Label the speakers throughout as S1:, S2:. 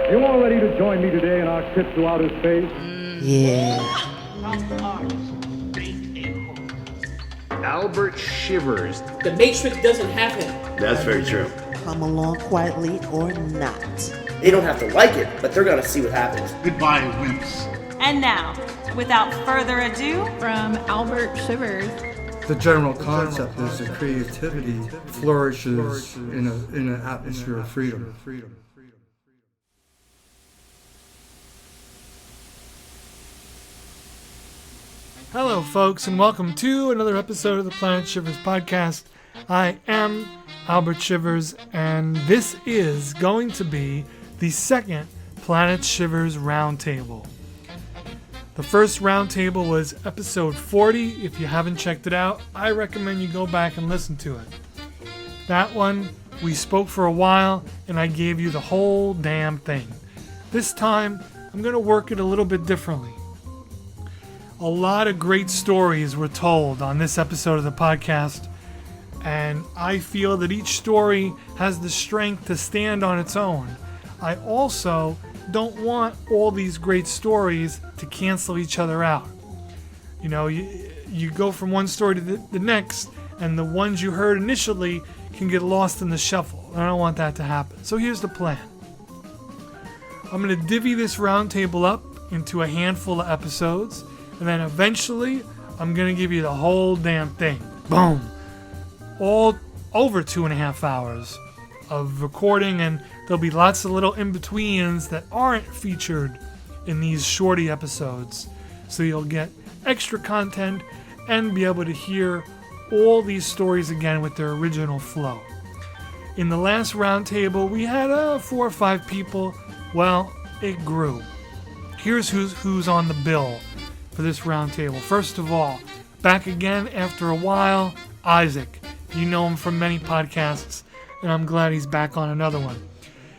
S1: You all ready to join me today in our trip to outer space?
S2: Yeah.
S3: Albert Shivers.
S4: The Matrix doesn't have him.
S3: That's very true.
S2: Come along quietly or not.
S5: They don't have to like it, but they're gonna see what happens.
S3: Goodbye, wimps.
S6: And now, without further ado,
S7: from Albert Shivers.
S8: The general concept is that creativity flourishes in an atmosphere of freedom.
S9: Hello, folks, and welcome to another episode of the Planet Shivers podcast. I am Albert Shivers, and this is going to be the second Planet Shivers Roundtable. The first Roundtable was episode 40. If you haven't checked it out, I recommend you go back and listen to it. That one, we spoke for a while, and I gave you the whole damn thing. This time, I'm going to work it a little bit differently. A lot of great stories were told on this episode of the podcast, and I feel that each story has the strength to stand on its own. I also don't want all these great stories to cancel each other out. You know, you go from one story to the next, and the ones you heard initially can get lost in the shuffle. I don't want that to happen. So here's the plan. I'm going to divvy this roundtable up into a handful of episodes, and then eventually, I'm going to give you the whole damn thing. Boom. All over 2.5 hours of recording, and there'll be lots of little in-betweens that aren't featured in these shorty episodes. So you'll get extra content and be able to hear all these stories again with their original flow. In the last roundtable, we had 4 or 5 people. Well, it grew. Here's who's on the bill for this roundtable. First of all, back again after a while, Isaac. You know him from many podcasts, and I'm glad he's back on another one.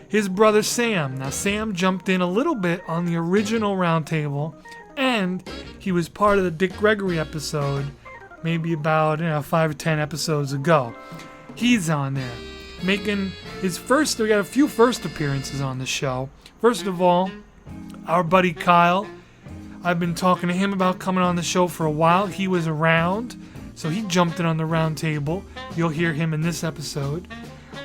S9: His brother Sam. Now, Sam jumped in a little bit on the original roundtable, and he was part of the Dick Gregory episode, maybe about 5 or 10 episodes ago. He's on there, making his first. We got a few first appearances on the show. First of all, our buddy Kyle. I've been talking to him about coming on the show for a while. He was around, so he jumped in on the round table. You'll hear him in this episode.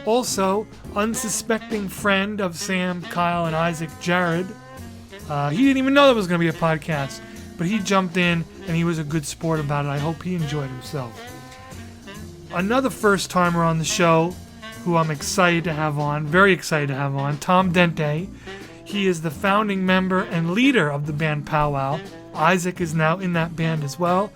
S9: Also, unsuspecting friend of Sam, Kyle, and Isaac, Jared. He didn't even know there was going to be a podcast, but he jumped in, and he was a good sport about it. I hope he enjoyed himself. Another first-timer on the show, who I'm excited to have on, very excited to have on, Tom Dente. He is the founding member and leader of the band Powwow. Isaac is now in that band as well.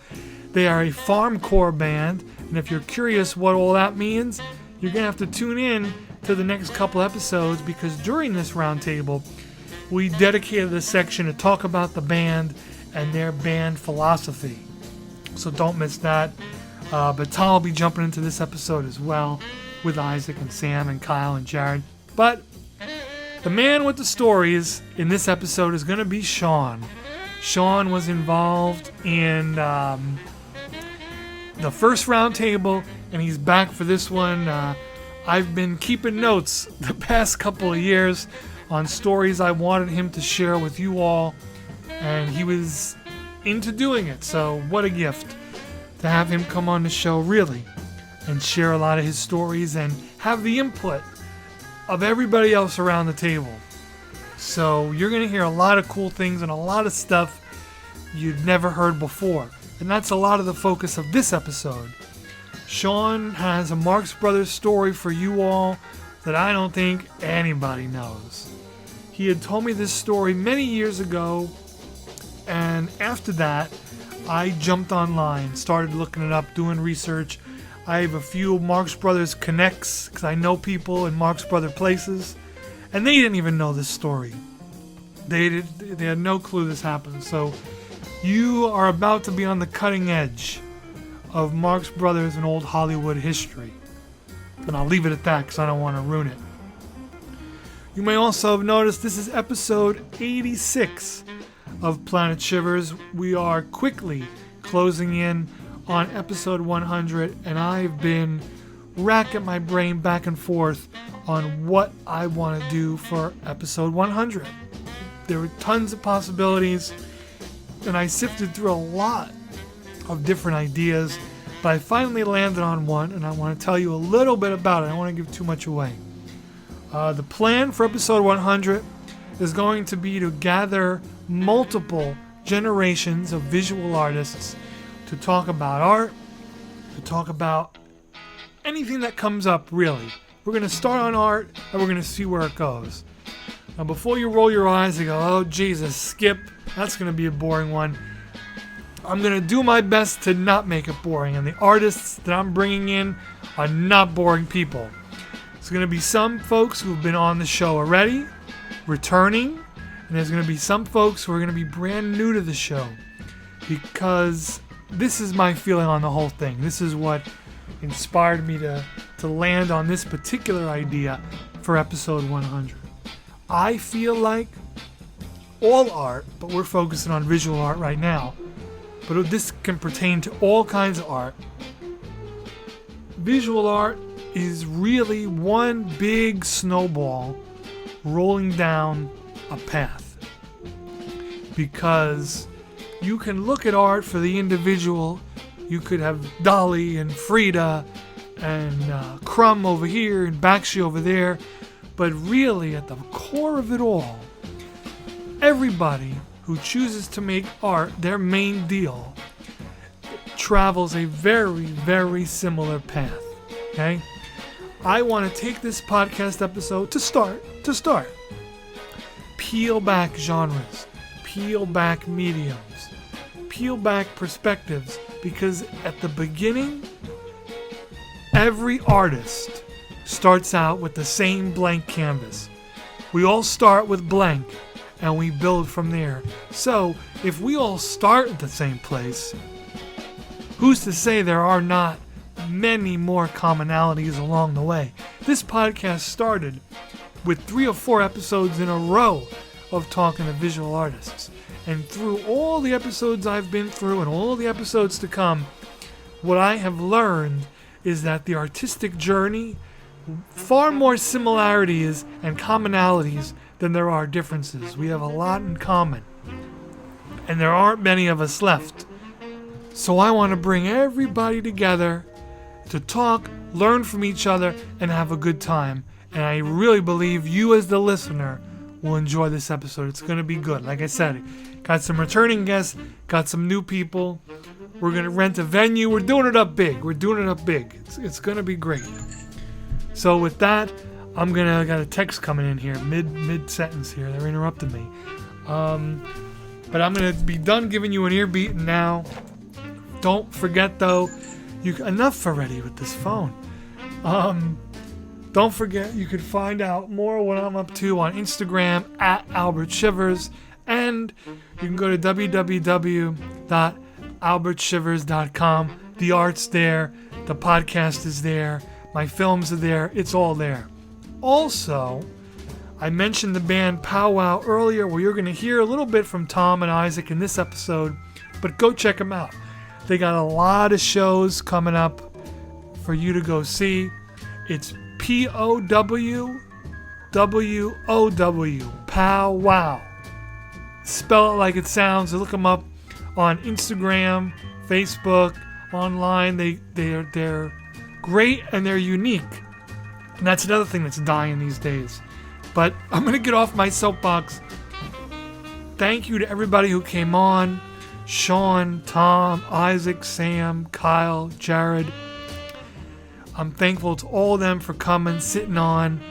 S9: They are a farmcore band, and if you're curious what all that means, you're going to have to tune in to the next couple episodes, because during this roundtable, we dedicated a section to talk about the band and their band philosophy. So don't miss that. But Tom will be jumping into this episode as well with Isaac and Sam and Kyle and Jared. But the man with the stories in this episode is going to be Sean. Sean was involved in the first roundtable, and he's back for this one. I've been keeping notes the past couple of years on stories I wanted him to share with you all, and he was into doing it. So what a gift to have him come on the show, really, and share a lot of his stories and have the input of everybody else around the table. So you're going to hear a lot of cool things and a lot of stuff you'd never heard before. And that's a lot of the focus of this episode. Sean has a Marx Brothers story for you all that I don't think anybody knows. He had told me this story many years ago, and after that, I jumped online, started looking it up, doing research. I have a few Marx Brothers connects, because I know people in Marx Brother places, and they didn't even know this story. They had no clue this happened. So you are about to be on the cutting edge of Marx Brothers and old Hollywood history. And I'll leave it at that because I don't want to ruin it. You may also have noticed this is episode 86 of Planet Shivers. We are quickly closing in on episode 100, and I've been racking my brain back and forth on what I want to do for episode 100. There were tons of possibilities, and I sifted through a lot of different ideas, but I finally landed on one, and I want to tell you a little bit about it. I don't want to give too much away. The plan for episode 100 is going to be to gather multiple generations of visual artists to talk about art, to talk about anything that comes up, really. We're going to start on art, and we're going to see where it goes. Now, before you roll your eyes and go, oh, Jesus, skip, that's going to be a boring one, I'm going to do my best to not make it boring, and the artists that I'm bringing in are not boring people. There's going to be some folks who've been on the show already, returning, and there's going to be some folks who are going to be brand new to the show, because this is my feeling on the whole thing. This is what inspired me to land on this particular idea for episode 100. I feel like all art, but we're focusing on visual art right now, but this can pertain to all kinds of art. Visual art is really one big snowball rolling down a path, because you can look at art for the individual. You could have Dali and Frida and Crumb over here and Bakshi over there, but really at the core of it all, everybody who chooses to make art their main deal travels a very, very similar path. Okay? I want to take this podcast episode to start. Peel back genres, peel back mediums, peel back perspectives, because at the beginning, every artist starts out with the same blank canvas. We all start with blank, and we build from there. So, if we all start at the same place, who's to say there are not many more commonalities along the way? This podcast started with 3 or 4 episodes in a row of talking to visual artists. And through all the episodes I've been through and all the episodes to come, what I have learned is that the artistic journey, far more similarities and commonalities than there are differences. We have a lot in common, and there aren't many of us left. So I want to bring everybody together to talk, learn from each other, and have a good time. And I really believe you as the listener will enjoy this episode. It's going to be good. Like I said, got some returning guests, got some new people. We're going to rent a venue. We're doing it up big. It's going to be great. So with that, I got a text coming in here, mid sentence here. They're interrupting me. But I'm going to be done giving you an ear beat now. Don't forget though, enough already with this phone. Don't forget, you could find out more what I'm up to on Instagram at Albert Shivers, and you can go to www.albertshivers.com. The art's there, the podcast is there, my films are there, it's all there. Also, I mentioned the band Powwow earlier, where you're going to hear a little bit from Tom and Isaac in this episode, but go check them out. They got a lot of shows coming up for you to go see. It's Powwow, Powwow. Spell it like it sounds. Look them up on Instagram, Facebook, online. They're great and they're unique. And that's another thing that's dying these days. But I'm going to get off my soapbox. Thank you to everybody who came on. Sean, Tom, Isaac, Sam, Kyle, Jared. I'm thankful to all of them for coming, sitting on,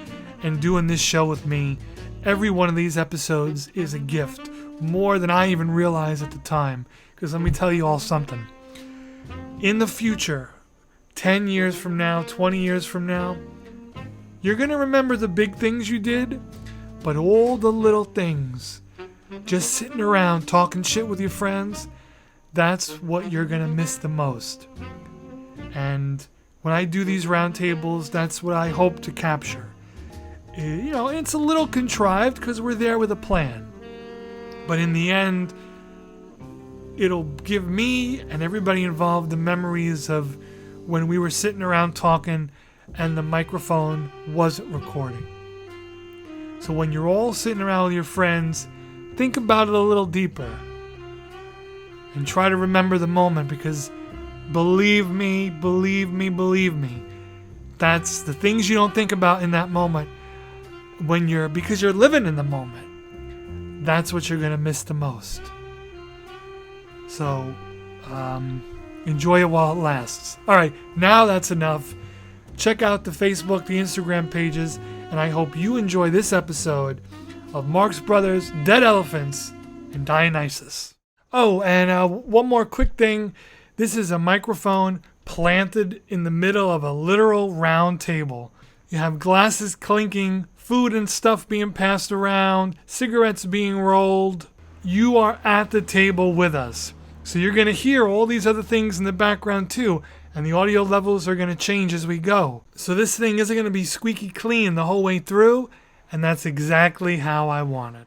S9: and doing this show with me. Every one of these episodes is a gift, more than I even realized at the time. Because let me tell you all something. In the future, 10 years from now, 20 years from now, you're going to remember the big things you did, but all the little things, just sitting around talking shit with your friends, that's what you're going to miss the most. And when I do these roundtables, that's what I hope to capture. It's a little contrived because we're there with a plan. But in the end, it'll give me and everybody involved the memories of when we were sitting around talking and the microphone wasn't recording. So when you're all sitting around with your friends, think about it a little deeper and try to remember the moment, because believe me, that's the things you don't think about in that moment because you're living in the moment. That's what you're going to miss the most. So enjoy it while it lasts. All right, now that's enough. Check out the Facebook, the Instagram pages, and I hope you enjoy this episode of Marx Brothers, Dead Elephants, and Dionysus. Oh, and one more quick thing. This is a microphone planted in the middle of a literal round table. You have glasses clinking, food and stuff being passed around, cigarettes being rolled. You are at the table with us. So you're going to hear all these other things in the background too, and the audio levels are going to change as we go. So this thing isn't going to be squeaky clean the whole way through, and that's exactly how I want it.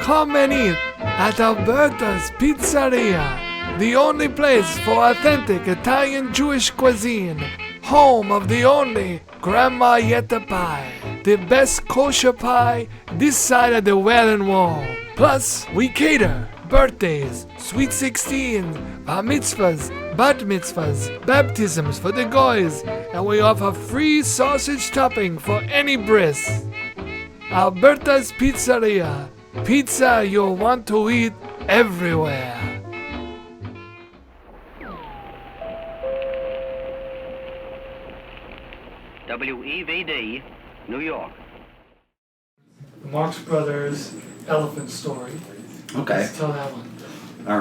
S9: Come and eat at Alberta's Pizzeria, the only place for authentic Italian Jewish cuisine, home of the only Grandma Yetta pie, the best kosher pie this side of the Wailing Wall. Plus, we cater birthdays, sweet 16, bar mitzvahs, bat mitzvahs, baptisms for the goys, and we offer free sausage topping for any bris. Alberta's Pizzeria, pizza you'll want to eat everywhere.
S10: WEVD, New York.
S9: The Marx Brothers elephant story.
S3: Okay.
S9: Let's tell that one.
S3: All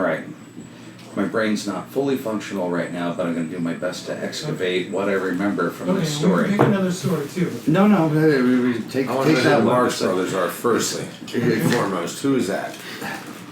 S3: right. My brain's not fully functional right now, but I'm going to do my best to excavate what I remember from
S9: Okay,
S3: this
S9: we
S3: story.
S9: can pick another story too.
S3: No, we take
S11: I want to know
S3: that
S11: who the
S3: one.
S11: Marx Brothers are first. Foremost, who is that?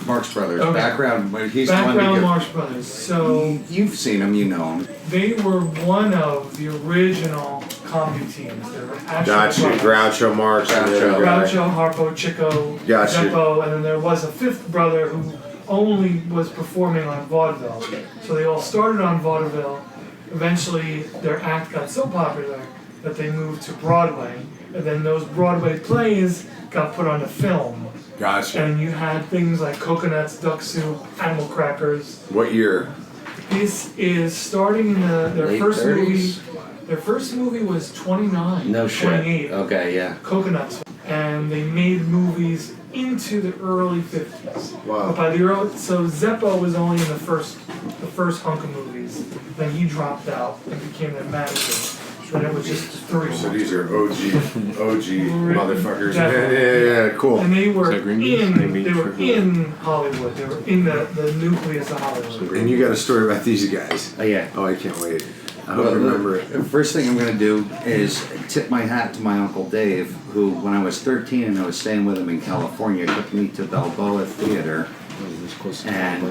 S3: Marx Brothers.
S9: Okay.
S3: Background. He's the one to
S9: Background
S3: give.
S9: Marx Brothers. So
S3: You've seen him, you know him.
S9: they were one of the original comedy teams. They were actual
S11: Gotcha.
S9: brothers.
S11: Groucho Marx. and the other guy.
S9: Groucho, Harpo, Chico,
S11: Gotcha.
S9: Zeppo, and then there was a fifth brother who only was performing on vaudeville. So they all started on vaudeville. Eventually, their act got so popular that they moved to Broadway, and then those Broadway plays got put on a film.
S11: Gotcha.
S9: And you had things like coconuts, duck soup, animal crackers.
S11: What year?
S9: This is starting in their
S3: Late
S9: first
S3: 30s?
S9: movie. Their first movie was 29,
S3: No shit.
S9: 28.
S3: Okay, yeah.
S9: Coconuts, and they made movies into the early 50s.
S11: Wow.
S9: But by the early, so Zeppo was only in the first hunk of movies. Then he dropped out and became their manager. Then it was just three.
S11: So these are OG motherfuckers.
S9: Definitely.
S11: Yeah, cool.
S9: And they were
S11: Is that green beans?
S9: they were in Hollywood. They were in the nucleus of Hollywood.
S11: And you got a story about these guys.
S3: Oh, yeah.
S11: Oh, I can't wait. I
S3: Well,
S11: don't remember it.
S3: the first thing I'm going to do is tip my hat to my Uncle Dave, who, when I was 13 and I was staying with him in California, took me to Balboa Theater and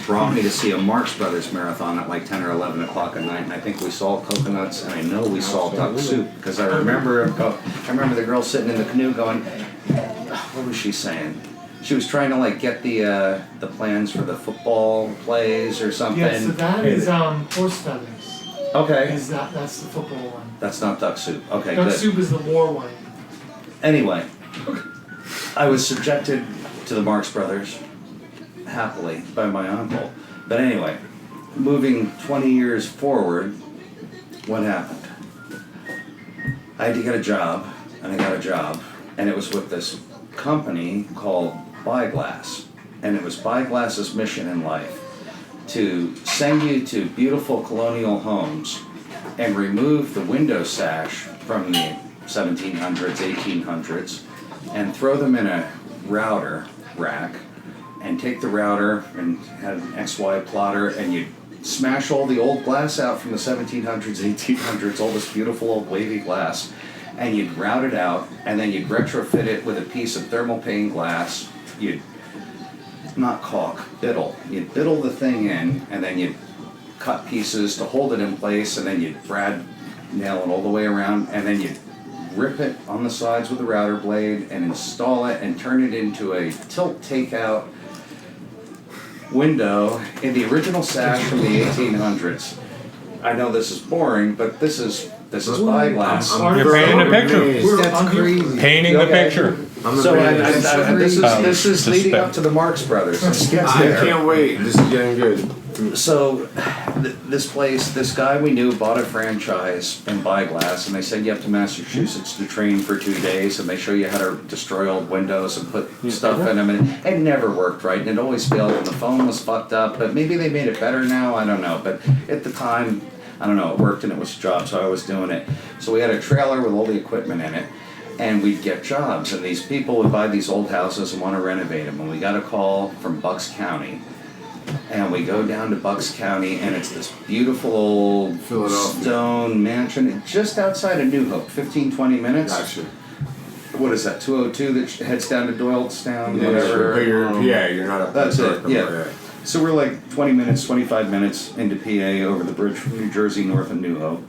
S3: brought me to see a Marx Brothers marathon at like 10 or 11 o'clock at night. And I think we saw coconuts, and I know we saw duck soup, because I remember the girl sitting in the canoe going, what was she saying? She was trying to like get the plans for the football plays or something.
S9: Yeah, so that is horse feathers.
S3: Okay.
S9: That's the football one.
S3: That's not duck soup. Okay,
S9: Duck
S3: good.
S9: soup is the war one.
S3: Anyway, I was subjected to the Marx Brothers, happily, by my uncle. But anyway, moving 20 years forward, what happened? I had to get a job, and I got a job, and it was with this company called Buyglass. And it was Buyglass's mission in life to send you to beautiful colonial homes and remove the window sash from the 1700s, 1800s, and throw them in a router rack, and take the router and had an XY plotter, and you'd smash all the old glass out from the 1700s, 1800s, all this beautiful old wavy glass, and you'd route it out, and then you'd retrofit it with a piece of thermal pane glass. You'd not caulk, biddle. You'd biddle the thing in, and then you'd cut pieces to hold it in place, and then you'd brad nail it all the way around, and then you'd rip it on the sides with a router blade and install it and turn it into a tilt takeout window in the original sash from the 1800s. I know this is boring, but this is spyglass.
S12: You're painting a picture.
S11: That's crazy.
S12: Painting the picture.
S3: So this is leading up to the Marx Brothers.
S11: I can't wait. This is getting good.
S3: So, this place, this guy we knew bought a franchise in Byglass, and they send you up to Massachusetts to train for 2 days, and they show you how to destroy old windows and put stuff in them, and it never worked right, and it always failed, and the phone was fucked up, but maybe they made it better now, I don't know, but at the time, I don't know, it worked and it was a job, so I was doing it. So we had a trailer with all the equipment in it, and we'd get jobs, and these people would buy these old houses and want to renovate them, and we got a call from Bucks County. And we go down to Bucks County, and it's this beautiful old stone mansion just outside of New Hope, 15-20 minutes.
S11: Gotcha.
S3: What is that, 202 that heads down to Doylestown,
S11: Yeah,
S3: whatever?
S11: but you're not up
S3: That's
S11: there.
S3: it, yeah. So we're like 20 minutes, 25 minutes into PA over the bridge from New Jersey north of New Hope.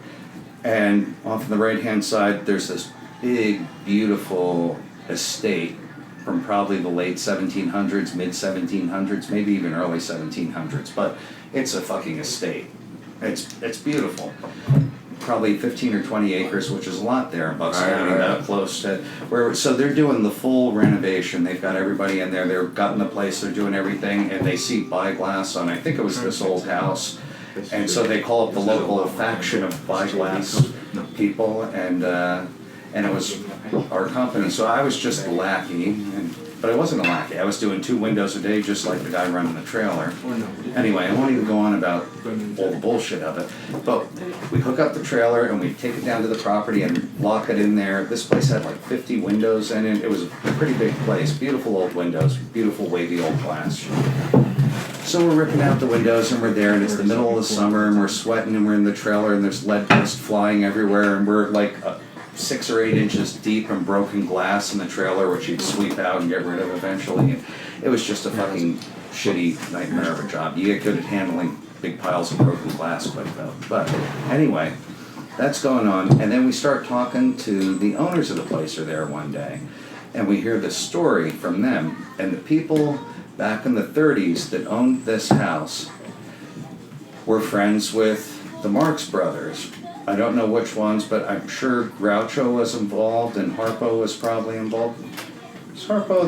S3: And off on the right-hand side, there's this big, beautiful estate from probably the late 1700s, mid 1700s, maybe even early 1700s, but it's a fucking estate. It's beautiful. Probably 15 or 20 acres, which is a lot there in Bucks County, that close to where. So they're doing the full renovation. They've got everybody in there. They've gotten the place. They're doing everything, and they see Byglass on. I think it was this old house, and so they call up the local faction of Byglass people, and it was our company. So I was just a lackey, but I wasn't a lackey. I was doing 2 windows a day, just like the guy running the trailer. Anyway, I won't even go on about all the bullshit of it. But we hook up the trailer and we take it down to the property and lock it in there. This place had like 50 windows in it. It was a pretty big place. Beautiful old windows, beautiful wavy old glass. So we're ripping out the windows and we're there, and it's the middle of the summer, and we're sweating, and we're in the trailer, and there's lead dust flying everywhere, and we're like 6 or 8 inches deep in broken glass in the trailer, which you'd sweep out and get rid of eventually. And it was just a fucking shitty nightmare of a job. You get good at handling big piles of broken glass quick though. But anyway, that's going on. And then we start talking to the owners of the place are there one day. And we hear this story from them. And the people back in the 30s that owned this house were friends with the Marx Brothers. I don't know which ones, but I'm sure Groucho was involved and Harpo was probably involved. Is Harpo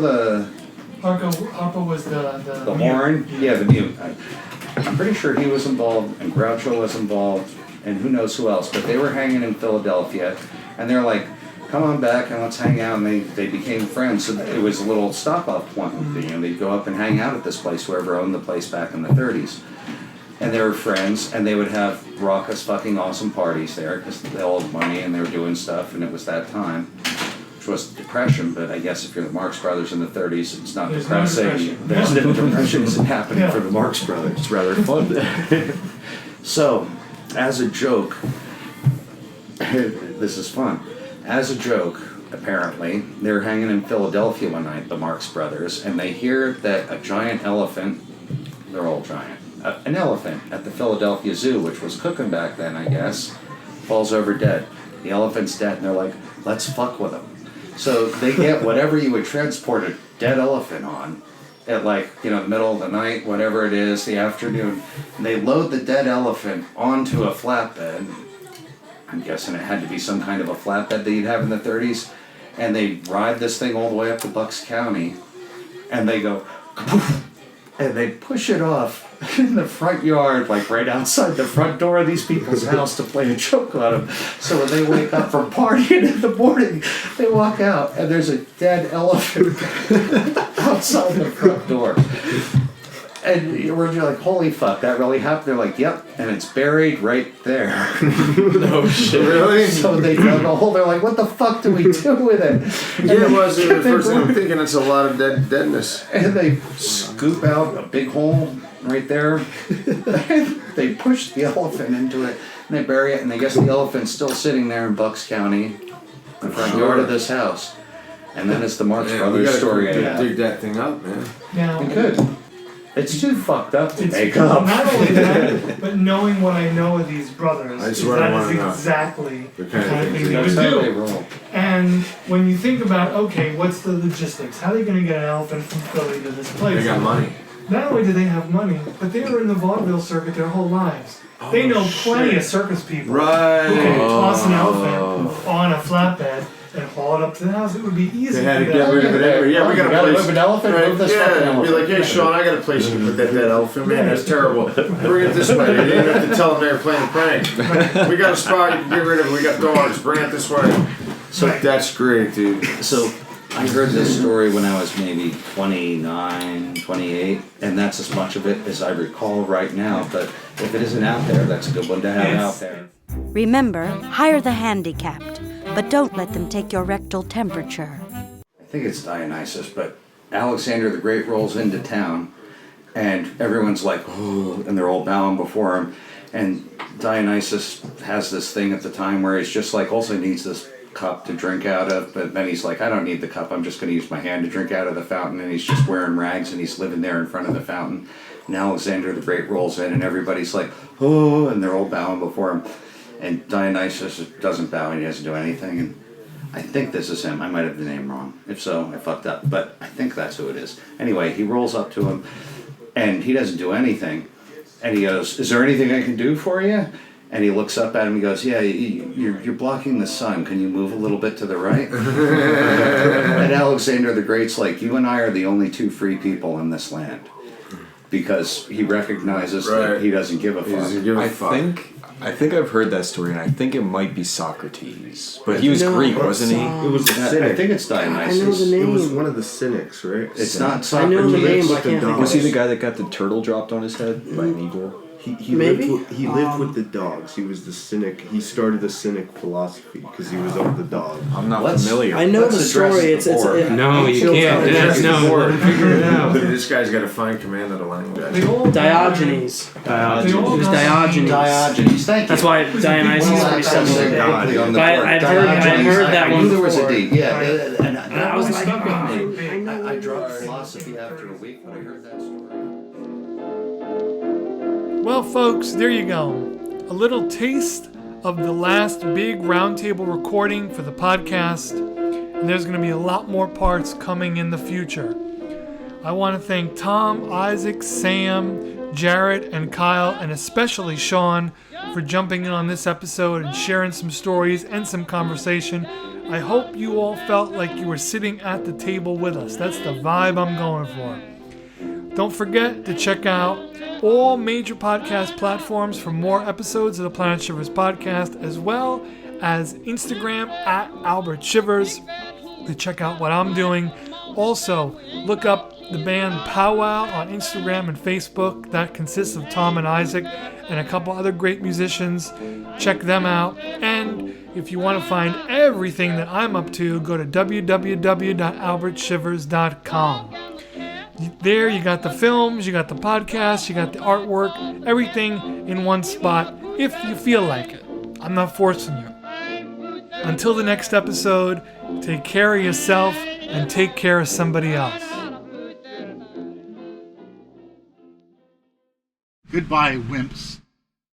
S9: Harpo was the
S3: horn? Yeah, the mute. I'm pretty sure he was involved and Groucho was involved and who knows who else, but they were hanging in Philadelphia and they're like, come on back and let's hang out, and they became friends. So it was a little stop-off point. You know, they'd go up and hang out at this place, whoever owned the place back in the 30s. And they were friends, and they would have raucous fucking awesome parties there because they all had money and they were doing stuff, and it was that time, which was Depression. But I guess if you're the Marx Brothers in the 30s, it's not depressing. There's no depression isn't happening for the Marx Brothers. It's rather fun. So, as a joke, this is fun. As a joke, apparently, they were hanging in Philadelphia one night, the Marx Brothers, and they hear that a giant elephant, they're all giant, an elephant at the Philadelphia Zoo, which was cooking back then, I guess, falls over dead. The elephant's dead, and they're like, let's fuck with him. So they get whatever you would transport a dead elephant on at like, the middle of the night, whatever it is, the afternoon, and they load the dead elephant onto a flatbed. I'm guessing it had to be some kind of a flatbed that you'd have in the 30s, and they ride this thing all the way up to Bucks County, and they go, kapoof, and they push it off in the front yard, like right outside the front door of these people's house to play a joke on them. So when they wake up from partying in the morning, they walk out and there's a dead elephant outside the front door. And we're like, holy fuck, that really happened? They're like, yep, and it's buried right there.
S11: No shit. Really?
S3: So they dug a hole. They're like, what the fuck do we do with it?
S11: Yeah, it was the first thing I'm thinking. It's a lot of deadness.
S3: And they scoop out a big hole right there. They push the elephant into it, and they bury it, and they guess the elephant's still sitting there in Bucks County, in the front yard of this house. And then it's the Marx Brothers story.
S11: Dig that thing up, man.
S9: Now,
S3: we could. It's too fucked up to make up.
S9: Not only that, but knowing what I know of these brothers,
S11: That's
S9: is
S11: what I
S9: that
S11: wanna
S9: is
S11: know.
S9: exactly
S11: The
S9: the
S11: kind of
S9: kind of
S11: things
S9: thing they
S3: That's
S9: would
S3: how they
S9: do.
S3: roll.
S9: And when you think about, okay, what's the logistics? How are they going to get an elephant from Philly to this place?
S11: They got money.
S9: Not only do they have money, but they were in the vaudeville circuit their whole lives. They know plenty of circus people
S11: Right.
S9: who can toss an elephant on a flatbed and haul it up to the house. It would be easy.
S11: They had to
S9: for
S11: get
S9: them.
S11: rid of it anyway. Yeah, we got a place.
S3: move an elephant,
S11: Right,
S3: move this
S11: yeah,
S3: fucking
S11: be
S3: elephant.
S11: like, hey, Sean, I got a place you can put that dead elephant. Man, that's terrible. Bring it this way. They didn't have to tell them they were playing a prank. We got a spot you can get rid of it. We got dogs. Bring it this way. So that's great, dude.
S3: So I heard this story when I was maybe 29, 28, and that's as much of it as I recall right now. But if it isn't out there, that's a good one to have out there.
S13: Remember, hire the handicapped, but don't let them take your rectal temperature.
S3: I think it's Dionysus, but Alexander the Great rolls into town, and everyone's like, oh, and they're all bowing before him. And Dionysus has this thing at the time where he's just like, also needs this cup to drink out of, but then he's like, I don't need the cup, I'm just going to use my hand to drink out of the fountain. And he's just wearing rags, and he's living there in front of the fountain. And Alexander the Great rolls in, and everybody's like, oh, and they're all bowing before him. And Dionysus doesn't bow, and he doesn't do anything. And I think this is him. I might have the name wrong. If so, I fucked up. But I think that's who it is. Anyway, he rolls up to him, and he doesn't do anything. And he goes, is there anything I can do for you? And he looks up at him and goes, yeah, you're blocking the sun. Can you move a little bit to the right? And Alexander the Great's like, you and I are the only two free people in this land. Because he recognizes that he doesn't give a fuck.
S14: I think I've heard that story, and I think it might be Socrates. But he was Greek, wasn't he?
S11: It was the cynic.
S3: I think it's Dionysus.
S5: I know the name.
S11: It was one of the cynics, right?
S3: It's not Socrates.
S5: I know the name, but I can't think
S14: Was
S5: of
S14: he
S5: it.
S14: the guy that got the turtle dropped on his head by an eagle?
S11: He
S5: Maybe?
S11: lived with the dogs. He was the cynic. He started the cynic philosophy because he was of the dogs.
S14: I'm not familiar.
S5: I know the story. It's
S12: No, you can't. No, figure it out.
S11: This guy's got a fine command of the language.
S5: Diogenes. It was Diogenes.
S3: Diogenes, thank you.
S5: That's why Dionysus would be something. I've heard that
S3: I
S5: one
S3: knew there was a
S5: before.
S3: D. Yeah, and
S5: I was like,
S3: I dropped philosophy after a week when I heard that story.
S9: Well, folks, there you go. A little taste of the last big roundtable recording for the podcast. And there's going to be a lot more parts coming in the future. I want to thank Tom, Isaac, Sam, Jared, and Kyle, and especially Sean for jumping in on this episode and sharing some stories and some conversation. I hope you all felt like you were sitting at the table with us. That's the vibe I'm going for. Don't forget to check out all major podcast platforms for more episodes of the Planet Shivers podcast, as well as Instagram at Albert Shivers to check out what I'm doing. Also, look up the band Powwow on Instagram and Facebook. That consists of Tom and Isaac and a couple other great musicians. Check them out. And if you want to find everything that I'm up to, go to www.albertshivers.com. There you got the films, you got the podcast, you got the artwork, everything in one spot if you feel like it. I'm not forcing you. Until the next episode, take care of yourself and take care of somebody else.
S15: Goodbye, wimps.